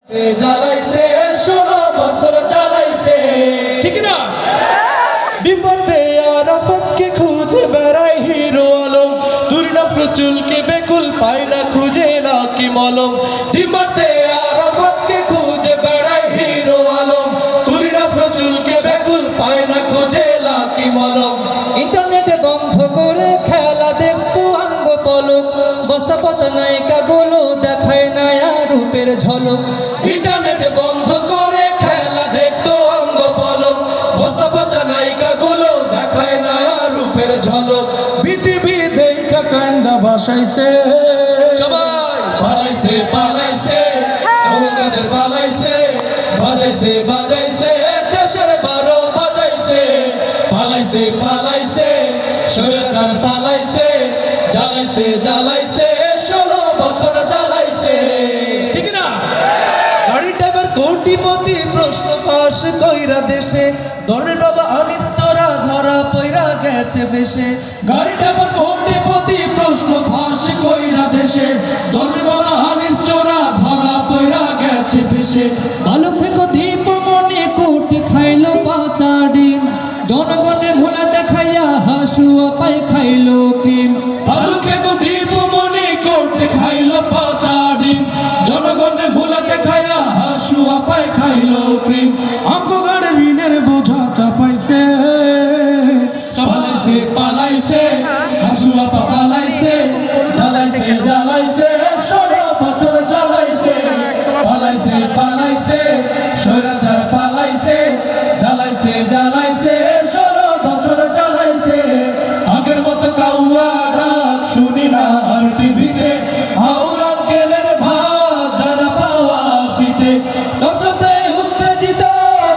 জ্বালাইছে 16 বছর জ্বালাইছে, ঠিক না? বিপদে আরাফাতকে খুঁজে বেড়ায় হিরো আলম, তুরিনা ফ্রচুলকে বেকুল পায় না খুঁজে লাকি মলম। বিপদে আরাফাতকে খুঁজে বেড়ায় হিরো আলম, তুরিনা ফ্রচুলকে বেকুল পায় না খুঁজে লাকি মলম। ইন্টারনেটে বন্ধ করে খেলা দেখতো আঙ্গ পলক, বস্তা পচা নায়িকাগুলো দেখায় নয়া রূপের ঝলক। ইন্টারনেটে বন্ধ করে খেলা দেখতো অঙ্গ পলক, বস্তা পচা নায়িকাগুলো দেখায় নয়া রূপের ঝলক। বিটিভি দেখা কান্দা ভাসাইছে সবাই, পালাইছে পালাইছে আমাদের পালাইছে, বাজাইছে বাজাইছে দেশের 12 বাজাইছে, পালাইছে পালাইছে স্বৈরাচার পালাইছে, জ্বালাইছে জ্বালাইছে 16 বছর জ্বালাইছে, ঠিক না? গাড়ি ড্রাইভার কোটিপতি প্রশ্ন ফাঁস কইরা দেশে, দরের বাবা আনিস চোরা ধরা পইরা গেছে ফেসে। গাড়ি ড্রাইভার কোটিপতি প্রশ্ন ফাঁস কইরা দেশে, দরের বাবা আনিস চোরা ধরা পইরা গেছে ফেসে। বালক থেকে দীপ মনে কোটি খাইলো পাঁচা ডিম, জনগণের ভোলা দেখাইয়া হাসুয়া পাই খাইলো ক্রিম। বালুকে দীপ মনে কোটি খাইলো পাঁচা ডিম, জনগণের ভোলা দেখাইয়া হাসুয়া পাই খাইলো ক্রিম। আমগো গাড়ি ঋণের বোঝা চাপাইছে, পালাইছে পালাইছে হাসুয়া পালাইছে, জ্বালাইছে জ্বালাইছে 16 বছর জ্বালাইছে, পালাইছে পালাইছে স্বৈরাচার পালাইছে, জ্বালাইছে জ্বালাইছে 16 বছর জ্বালাইছে। আগের মতো কাউয়া ডাক শুনি না আর টিভিতে, হাওড়া গেলের ভাত যারা পাওয়া ফিতে। দর্শতে উত্তেজিত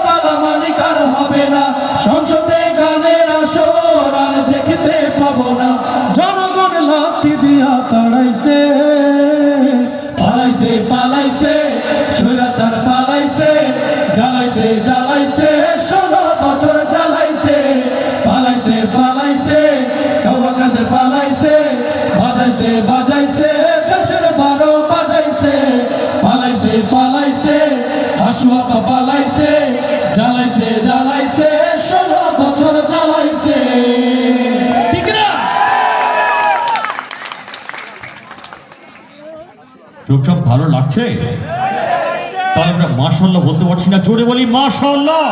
কালামালিক আর হবে না, সংসদে গানের আসর আর দেখতে পাবো না। জনগণ লাথি দিয়া তাড়াইছে, পালাইছে পালাইছে স্বৈরাচার পালাইছে, জ্বালাইছে জ্বালাইছে 16 বছর জ্বালাইছে, পালাইছে পালাইছে কাউয়া কাদের পালাইছে, বাজাইছে বাজাইছে দেশের 12 বাজাইছে, পালাইছে পালাইছে হাসুয়া পালাইছে, জ্বালাইছে জ্বালাইছে 16 বছর জ্বালাইছে, ঠিক না? চুপচাপ ভালো লাগছে? তাহলে আমরা মাশাআল্লাহ বলতে পারছি না, জোরে বলি মাশাআল্লাহ।